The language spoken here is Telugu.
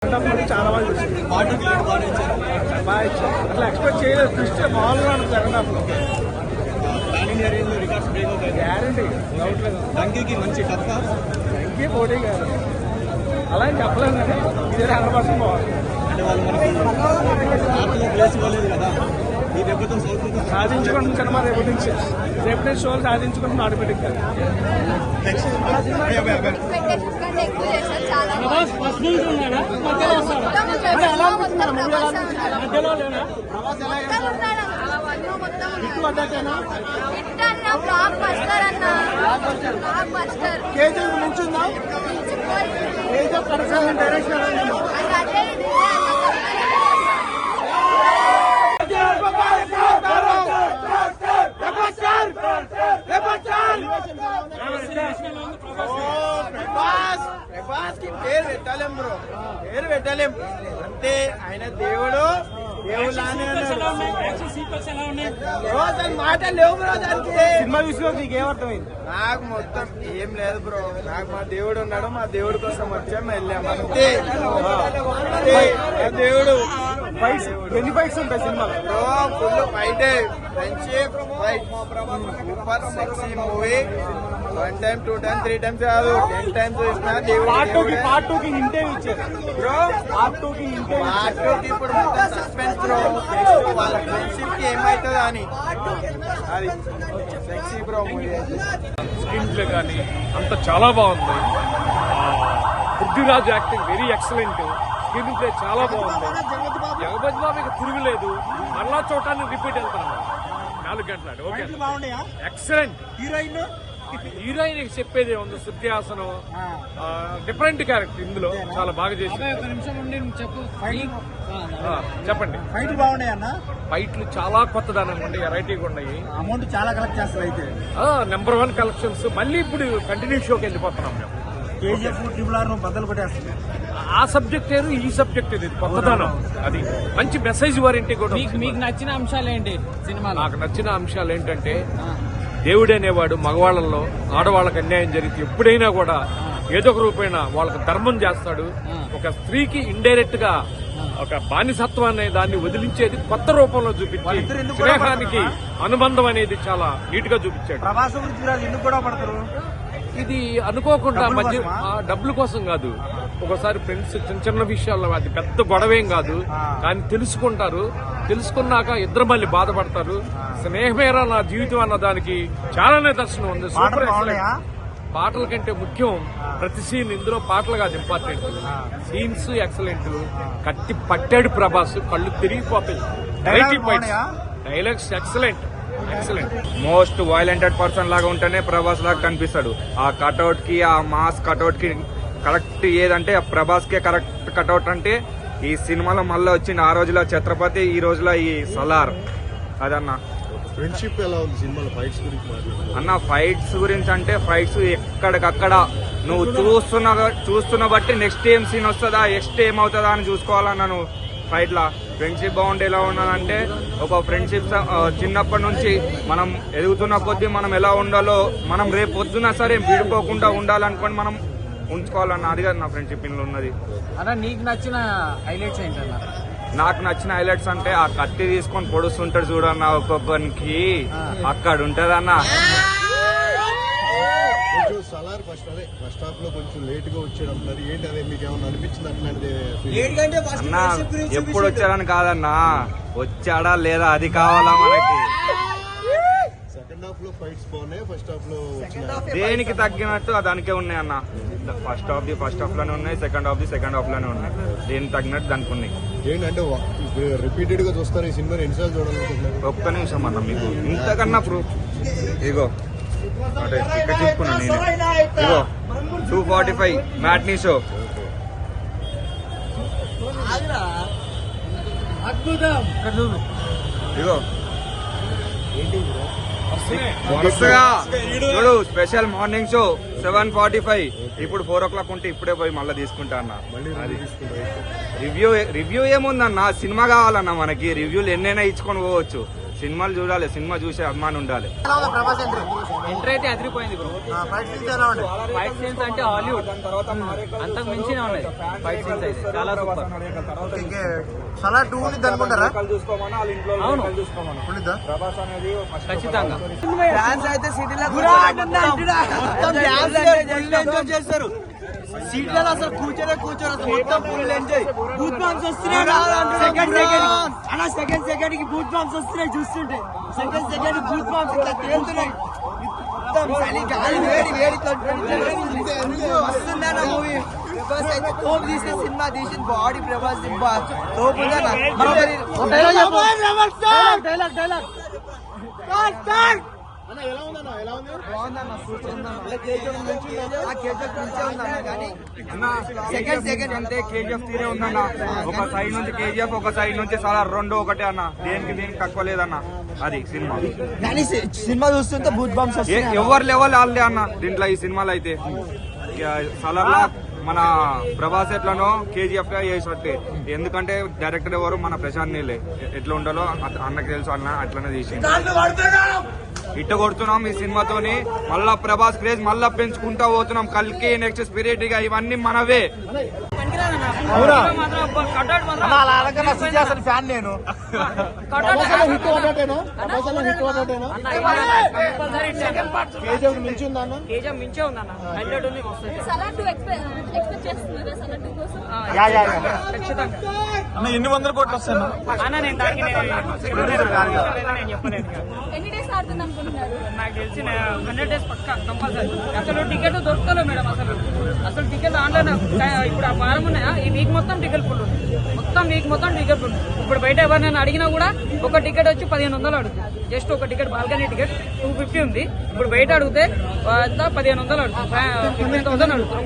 చాలా బాగా ఇచ్చారు. అసలు ఎక్స్పెక్ట్ చేయలేదు. ట్విస్ట్ మామూలుగా ఉంటుంది సెకండ్ హాఫ్ లో. గ్యారంటీ డంకీకి మంచి టఫ్ డంకీ పోటీ కాదు అలా అని చెప్పలేదు కానీ ఇదే 100% బాగుంది. అంటే వాళ్ళు మనకి ప్లేస్ ఇవ్వలేదు కదా. ఈ దెబ్బతో సాధించుకుంటున్న సినిమా రేపు నుంచి షోలు సాధించుకుంటున్న ఆటోమేటిక్ గా. కేజీఎఫ్ నుంచి ఉందా? కేజీఎఫ్ డైరెక్షన్ పేరు పెట్టలేం బ్రో, పేరు పెట్టలేం అంటే ఆయన దేవుడు దేవులానే బ్రో. దాని మాట లేవు బ్రో. దానికి సినిమా విషయంలో నీకు ఏమర్థమైంది? నాకు మొత్తం ఏం లేదు బ్రో. నాకు మా దేవుడు ఉన్నాడు, మా దేవుడి కోసం వచ్చాం వెళ్ళాం అంతే. దేవుడు ఎన్ని ఫైట్స్ ఉంటాయి సినిమాలో bro? Full fight, friendship fight, super sexy movie. 1 time 2 times 3 times కాదు 10 times చూసినా దేవుడు. పార్ట్ 2 కి హింటే ఇచ్చారు బ్రో. పార్ట్ 2 కి ఇప్పుడు మొత్తం సస్పెన్స్ బ్రో. వాళ్ళ ఫ్రెండ్షిప్ కి ఏమైతుందో అని అది sexy bro movie. Screen play కానీ అంత చాలా బాగుంది. Prithviraj acting very excellent. Screen play చాలా బాగుంది. జగపతి బాబు ఇక తిరుగులేదు. మళ్ళా చూడటానికి రిపీట్ వెళ్తాను 4 గంటలు. Okay, excellent. హీరోయిన్ చెప్పేది ఉంది. శృతిహాసనం డిఫరెంట్ క్యారెక్టర్ ఇందులో చాలా బాగా చేసింది. చెప్పండి. ఫైట్ బాగున్నాయి అన్న. ఫైట్లు చాలా కొత్తదనంగా ఉండి వెరైటీగా ఉన్నాయి. అమౌంట్ చాలా కలెక్ట్ చేస్తారు అయితే. Number 1 collections. మళ్ళీ ఇప్పుడు కంటిన్యూ షోకి వెళ్ళిపోతున్నాం మేము. కేజీఎఫ్ ట్రిపుల్ ఆర్ బద్దలు కొట్టేస్తుంది. ఆ సబ్జెక్ట్ ఏరు, ఈ సబ్జెక్ట్ ఇది కొత్తదనం. అది మంచి మెసేజ్ వారింటి కూడా. మీకు నచ్చిన అంశాలు ఏంటి సినిమా? నాకు నచ్చిన అంశాలు ఏంటంటే దేవుడు అనేవాడు మగవాళ్లలో ఆడవాళ్ళకి అన్యాయం జరిగితే ఎప్పుడైనా కూడా ఏదో ఒక రూపేణ వాళ్ళకి ధర్మం చేస్తాడు. ఒక స్త్రీకి ఇండైరెక్ట్ గా ఒక బానిసత్వాన్ని దాన్ని వదిలించేది కొత్త రూపంలో చూపించి స్నేహానికి అనుబంధం అనేది చాలా నీట్ గా చూపించాడు. ఇది అనుకోకుండా మధ్య డబ్బుల కోసం కాదు. ఒకసారి ఫ్రెండ్స్ చిన్న చిన్న విషయాల్లో అది పెద్ద గొడవేం కాదు, కానీ తెలుసుకుంటారు. తెలుసుకున్నాక ఇద్దరు మళ్ళీ బాధపడతారు. స్నేహమేరా నా జీవితం అన్న దానికి చాలా నిదర్శనం ఉంది. సూపర్. పాటల కంటే ముఖ్యం ప్రతి సీన్. ఇందులో పాటలు కాదు ఇంపార్టెంట్, సీన్స్ ఎక్సలెంట్. కత్తి పట్టాడు ప్రభాస్, కళ్ళు తిరిగిపోతాయి. Dialogues excellent. Most violented person లాగా ఉంటేనే ప్రభాస్ లాగా కనిపిస్తాడు. ఆ కటౌట్ కి, ఆ మాస్ కటౌట్ కి కరెక్ట్ ఏదంటే ప్రభాస్ కే కరెక్ట్ కటౌట్ అంటే ఈ సినిమాలో మళ్ళీ వచ్చింది. ఆ రోజులో ఛత్రపతి, ఈ రోజులో ఈ సలార్. అదన్నా ఫ్రెండ్షిప్ ఎలా ఉంది సినిమాలో? ఫైట్స్ గురించి అన్న, ఫైట్స్ గురించి అంటే ఫైట్స్ ఎక్కడికక్కడ నువ్వు చూస్తున్న బట్టి నెక్స్ట్ ఏం సీన్ వస్తుందా, నెక్స్ట్ ఏమవుతుందా అని చూసుకోవాలన్నా నువ్వు ఫైట్ లా. ఫ్రెండ్షిప్ బాగుండి ఎలా ఉన్నదంటే ఒక ఫ్రెండ్షిప్ చిన్నప్పటి నుంచి మనం ఎదుగుతున్న కొద్దీ మనం ఎలా ఉండాలో, మనం రేపు పొద్దున సరే విడిపోకుండా ఉండాలనుకోని మనం ఉంచుకోవాలన్న. అది కాదు నా ఫ్రెండ్షిప్ ఇందులో ఉన్నది. అన్న నీకు నచ్చిన హైలైట్స్ ఏంటన్నా? నాకు నచ్చిన హైలైట్స్ అంటే ఆ కత్తి తీసుకొని పొడుస్తుంటాడు చూడన్న ఒక్కొక్కరికి, అక్కడ ఉంటది అన్న. సలార్ ఫస్ట్ హాఫ్ లో కొంచెం లేట్ గా వచ్చాడు అంటారు. ఏంటి అదే మీకు ఏమన్నా అనిపించింది? అన్న ఎప్పుడు వచ్చాడని కాదన్నా, వచ్చాడా లేదా అది కావాలా మనకి. సెకండ్ హాఫ్ లో ఫైట్స్ బాగున్నాయి, ఫస్ట్ హాఫ్ లో దేనికి తగ్గినట్టు దానికే ఉన్నాయి అన్న. ఫస్ట్ హాఫ్ లోనే ఉన్నాయి, సెకండ్ హాఫ్ లోనే ఉన్నాయి. దేనికి తగ్గినట్టు దానికి ఉన్నాయి. ఏంటంటే రిపీటెడ్ గా చూస్తారు ఈ సినిమా, ఎన్నిసార్లు చూడాలనుకుంటున్నారు? ఒక్క నిమిషం అన్న, మీకు ఇంతకన్నా ప్రూఫ్ ఇగో అంటే ఇక్కడ చూసుకున్నా నేను. ఇగో 245 మ్యాట్నీ షో. ఇగో వరుసగా చూడు, స్పెషల్ మార్నింగ్ షో 7:45. ఇప్పుడు 4 o'clock ఉంటే ఇప్పుడే పోయి మళ్ళీ తీసుకుంటా అన్న. రివ్యూ ఏముందన్న, సినిమా కావాలన్నా మనకి. రివ్యూలు ఎన్నైనా ఇచ్చుకొని పోవచ్చు. సినిమాలు చూడాలి, సినిమా చూసే అభిమానం ఉండాలి. ప్రభాస్ ఎంట్రీ ఎంట్రీ అయితే అదిరిపోయింది బ్రో. ఫైట్ సీన్స్ ఎలా ఉండే? ఫైట్ సీన్స్ అంటే హాలీవుడ్ అంతకు మించినే ఉన్నాయి ఫైట్ సీన్స్ అయితే చాలా సూపర్. సలార్ 2 ఉంది అనుకుంటారా? చూసుకోమని వాళ్ళ ఇంట్లో అవును. చూసుకోమని ఉండిద్దా? ప్రభాస్ అనేది ఖచ్చితంగా డాన్స్ అయితే సిటీలో చేస్తారు. సీట్లలో అసలు కూర్చోరు అసలు మొత్తం ఫుల్ ఎంజాయ్. బూత్ బాంబ్స్ వస్తున్నాయి సెకండ్ కి బూత్ బాంబ్స్ వస్తున్నాయి. చూస్తుంటే సెకండ్ బూత్ బాంబ్స్ ఇట్లా తేలుతున్నాయి. మొత్తం చలి గాలి వేడి వస్తుందన్న మూవీ. ప్రభాస్ అయితే తోపు తీసిన సినిమా తీసిన బాడీ ప్రభాస్ తోపు సెకండ్ అంటే కేజీఎఫ్ తీరే ఉందన్న. ఒక సైడ్ నుంచి కేజీఎఫ్, ఒక సైడ్ నుంచి చాలా రెండు ఒకటే అన్న. దేనికి తక్కువ లేదన్న. అది సినిమా కానీ సినిమా చూస్తుంటే బూత్ బాంబ్స్ ఎవరు లెవెల్ వాళ్ళే అన్న దీంట్లో. ఈ సినిమాలో అయితే సలార్లా మన ప్రభాస్ ఎట్లనో కేజీఎఫ్ గా చేసినట్టే. ఎందుకంటే డైరెక్టర్ ఎవరు మన ప్రశాంత్ నీలే. ఎట్లా ఉండాలో అన్నకి తెలుసు, అన్న అట్లనే తీసి ఇట్ట కొడుతున్నాం ఈ సినిమాతోని. మళ్ళా ప్రభాస్ క్రేజ్ మళ్ళా పెంచుకుంటా పోతున్నాం. కల్కి నెక్స్ట్ స్పిరిట్ గా ఇవన్నీ మనవే. ఫ్యాన్ నేను మించి ఉందన్న. మించే ఉందన్న. హైలైట్ ఉంది మస్తు. సలార్ 2 ఎక్స్పెక్ట్ చేస్తున్నారా? సలార్ 2 కోసం ఖచ్చితంగా ఎన్ని వందల కోట్లు వస్తాయి? అన్న నేను దానికి నేను చెప్పలేదు. ఎన్ని డేస్ ఆడుతుంది అనుకుంటున్నారు? నాకు తెలిసి 100 days పక్కా కంపల్సరీ. అసలు టికెట్ దొరుకుతలే మేడం. అసలు టికెట్ ఆన్లైన్ ఇప్పుడు ఆ వారం ఉన్నాయా, ఈ వీక్ మొత్తం టికెట్ ఫుల్ ఉంది. మొత్తం వీక్ మొత్తం టికెట్ ఉంది. ఇప్పుడు బయట ఎవరినైనా అడిగినా కూడా ఒక టికెట్ వచ్చి 1500 అడుగుతుంది. జస్ట్ ఒక టికెట్ బాల్కనీ టికెట్ 250 ఉంది. ఇప్పుడు బయట అడిగితే 1500 అడుగుతుంది, 15,000 అడుగుతుంది.